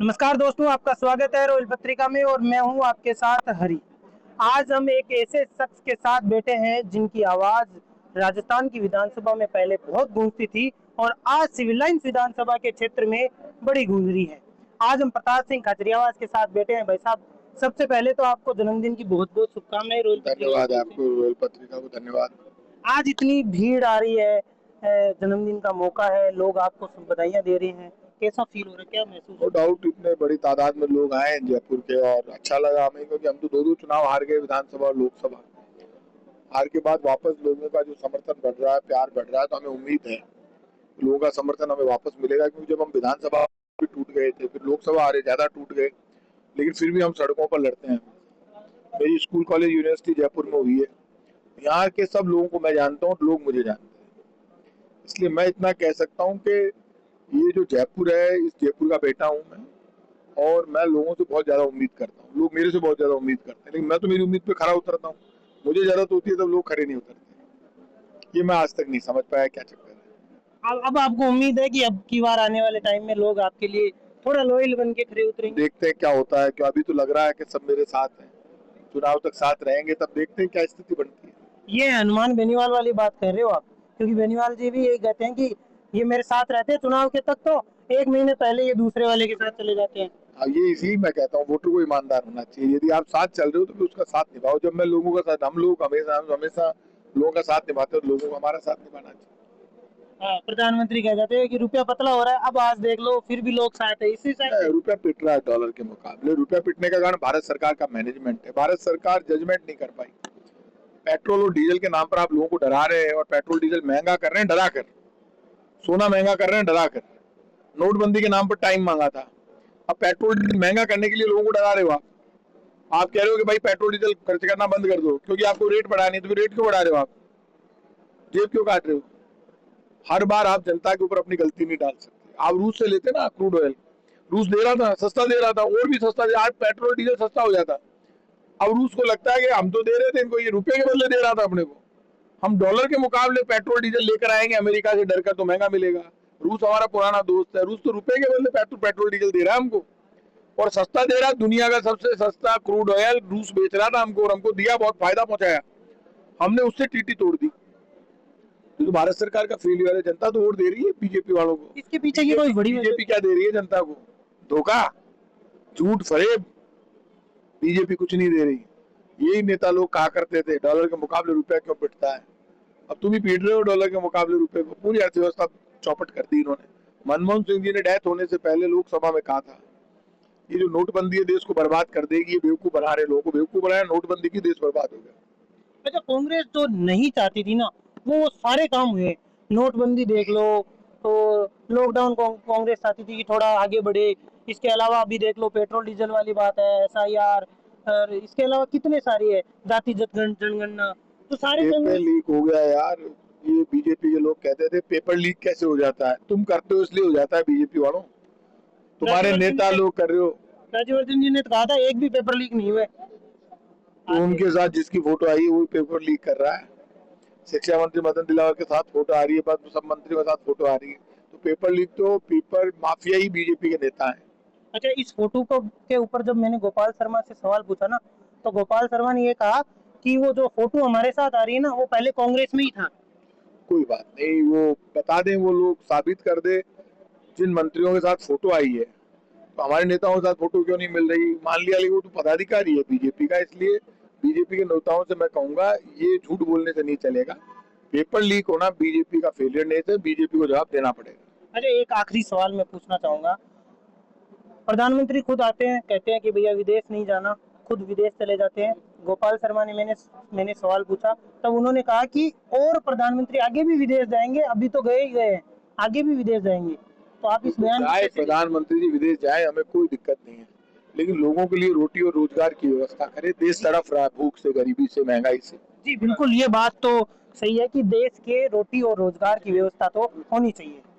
नमस्कार दोस्तों, आपका स्वागत है रोयल पत्रिका में और मैं हूं आपके साथ हरी। आज हम एक ऐसे शख्स के साथ बैठे हैं जिनकी आवाज राजस्थान की विधानसभा में पहले बहुत गूंजती थी और आज सिविल लाइन्स विधानसभा के क्षेत्र में बड़ी गूंज रही है। आज हम प्रताप सिंह खाचरियावास के साथ बैठे हैं। भाई साहब, सबसे पहले तो आपको जन्मदिन की बहुत बहुत शुभकामनाएं रोयल पत्रिका धन्यवाद की ओर से। आपको, रोयल पत्रिका को धन्यवाद। आज इतनी भीड़ आ रही है, जन्मदिन का मौका है, लोग आपको बधाइयां दे रहे हैं, कैसा फील हो रहा है, क्या महसूस नो हो रहा डाउट इतने बड़ी तादाद में लोग आए हैं जयपुर के, और अच्छा लगा हमें, क्योंकि हम तो दो चुनाव हार गए, विधानसभा और लोकसभा। हार के बाद वापस लोगों का जो समर्थन बढ़ रहा है, प्यार बढ़ रहा है, तो हमें उम्मीद है लोगों का समर्थन हमें वापस मिलेगा। क्योंकि जब हम विधानसभा भी टूट गए थे, फिर लोकसभा हारे, ज्यादा टूट गए, लेकिन फिर भी हम सड़कों पर लड़ते हैं। मेरी स्कूल कॉलेज यूनिवर्सिटी जयपुर में हुई है। यहाँ के सब लोगों को मैं जानता हूँ, लोग मुझे जानते हैं। इसलिए मैं इतना कह सकता हूँ कि ये जो जयपुर है, इस जयपुर का बेटा हूँ मैं, और मैं लोगों से बहुत ज्यादा उम्मीद करता हूँ। लोग मेरे से बहुत ज्यादा उम्मीद करते हैं, लेकिन मैं तो मेरी उम्मीद पे खरा उतरता हूँ। मुझे जरूरत होती है तब लोग खड़े नहीं उतरते। ये मैं आज तक नहीं समझ पाया क्या चक्कर है। अब आपको उम्मीद है कि अब की बार आने वाले टाइम में लोग आपके लिए थोड़ा लॉयल बन के खड़े उतरेंगे? देखते हैं क्या होता है। क्यों अभी तो लग रहा है कि सब मेरे साथ हैं, चुनाव तक साथ रहेंगे, तब देखते हैं क्या स्थिति बनती है। ये हनुमान बेनीवाल वाली बात कर रहे हो आप? क्योंकि बेनीवाल जी भी यही कहते हैं कि ये मेरे साथ रहते हैं चुनाव के तक, तो एक महीने पहले ये दूसरे वाले के साथ चले जाते हैं। अब ये इसी मैं कहता हूँ, वोटर को ईमानदार होना चाहिए। यदि आप साथ चल रहे हो तो फिर उसका साथ निभाओ। जब मैं लोगों का साथ, हम लोग हमेशा हमेशा लोगों का साथ निभाते हैं, तो लोगों को हमारा साथ निभाना चाहिए। हाँ, प्रधानमंत्री कह जाते हैं कि रुपया पतला हो रहा है, अब आज देख लो फिर भी लोग साथ है, इसी साइड से। रुपया पिट रहा है डॉलर के मुकाबले। रुपया पिटने का कारण भारत सरकार का मैनेजमेंट है। भारत सरकार जजमेंट नहीं कर पाई। पेट्रोल और डीजल के नाम पर आप लोगों को डरा रहे हैं, और पेट्रोल डीजल महंगा कर रहे हैं डरा कर, सोना महंगा कर रहे हैं डरा कर। नोटबंदी के नाम पर टाइम मांगा था, अब पेट्रोल डीजल महंगा करने के लिए लोगों को डरा रहे हो आप कह रहे हो कि भाई पेट्रोल डीजल खर्च करना बंद कर दो, क्योंकि आपको रेट बढ़ानी है। तो रेट क्यों बढ़ा रहे हो आप? जेब क्यों काट रहे हो? हर बार आप जनता के ऊपर अपनी गलती नहीं डाल सकते। आप रूस से लेते ना क्रूड ऑयल, रूस दे रहा था, सस्ता दे रहा था, और भी सस्ता दे, आज पेट्रोल डीजल सस्ता हो जाता। अब रूस को लगता है कि हम तो दे रहे थे इनको, ये रुपए के बदले दे रहा था अपने को, हम डॉलर के मुकाबले पेट्रोल डीजल लेकर आएंगे अमेरिका से डर कर, तो महंगा मिलेगा। रूस हमारा पुराना दोस्त है, रूस तो रुपए के बदले पेट्रोल डीजल दे रहा है हमको, और सस्ता दे रहा है। दुनिया का सबसे सस्ता क्रूड ऑयल रूस बेच रहा था हमको, और हमको दिया, बहुत फायदा पहुंचाया। हमने उससे टीटी तोड़ दी। तो भारत सरकार का फेलियर है। जनता तो वोट दे रही है बीजेपी वालों को। इसके पीछे की कोई बड़ी वजह? बीजेपी क्या दे रही है जनता को? धोखा, झूठ, फरेब। बीजेपी कुछ नहीं दे रही। यही नेता लोग कहा करते थे डॉलर के मुकाबले रुपया क्यों पिटता है। अब तुम ही पीट रहे हो डॉलर के मुकाबले रुपए को। पूरी अर्थव्यवस्था चौपट कर दी इन्होंने। मनमोहन सिंह जी ने डेथ होने से पहले लोकसभा में कहा था, ये जो नोटबंदी है देश को बर्बाद कर देगी, ये बेवकूफ बना रहे, लोगों को बेवकूफ बनाया, नोटबंदी की, देश बर्बाद हो गया। अच्छा, कांग्रेस जो नहीं चाहती थी ना, वो सारे काम हुए। नोटबंदी देख लो, तो लॉकडाउन कांग्रेस चाहती थी कि थोड़ा आगे बढ़े। इसके अलावा अभी देख लो पेट्रोल डीजल वाली बात है, एसआईआर, और इसके अलावा कितने सारे है, जाति जनगणना, तो सारे पेपर कांग्रेस। लीक हो गया यार। ये बीजेपी के लोग कहते थे पेपर लीक कैसे हो जाता है, तुम करते हो इसलिए हो जाता है बीजेपी वालों, तुम्हारे राज्यवर्धन जी नेता ने लोग कर रहे हो। राज्यवर्धन जी ने तो कहा था एक भी पेपर लीक नहीं हुए। तो आज उनके साथ जिसकी फोटो आई है वो पेपर लीक कर रहा है। शिक्षा मंत्री मदन दिलावर के साथ फोटो आ रही है, बस सब मंत्रियों के साथ फोटो आ रही है। तो पेपर लीक तो पेपर माफिया ही बीजेपी के नेता है। अच्छा, इस फोटो को के ऊपर जब मैंने गोपाल शर्मा से सवाल पूछा ना, तो गोपाल शर्मा ने ये कहा कि वो जो फोटो हमारे साथ आ रही है ना, वो पहले कांग्रेस में ही था। कोई बात नहीं, वो बता दें, वो लोग साबित कर दे। जिन मंत्रियों के साथ फोटो आई है, तो हमारे नेताओं के साथ फोटो क्यों नहीं मिल रही? मान लिया, लेकिन वो तो पदाधिकारी है बीजेपी का। इसलिए बीजेपी के नेताओं से मैं कहूंगा, ये झूठ बोलने से नहीं चलेगा। पेपर लीक होना बीजेपी का फेलियर नहीं है, बीजेपी को जवाब देना पड़ेगा। अरे, एक आखिरी सवाल मैं पूछना चाहूंगा। प्रधानमंत्री खुद आते हैं, कहते हैं कि भैया विदेश नहीं जाना, खुद विदेश चले जाते हैं। गोपाल शर्मा ने मैंने सवाल पूछा, तब उन्होंने कहा कि और प्रधानमंत्री आगे भी विदेश जाएंगे, अभी तो गए ही गए हैं, आगे भी विदेश जाएंगे। तो आप इस बयान को चाहे कैसे देखते प्रधानमंत्री जी विदेश जाए, हमें कोई दिक्कत नहीं है, लेकिन लोगों के लिए रोटी और रोजगार की व्यवस्था करे। देश हैं? तड़फ रहा है भूख से, गरीबी से, महंगाई से। जी बिल्कुल, ये बात तो सही है कि देश के रोटी और रोजगार की व्यवस्था तो होनी चाहिए।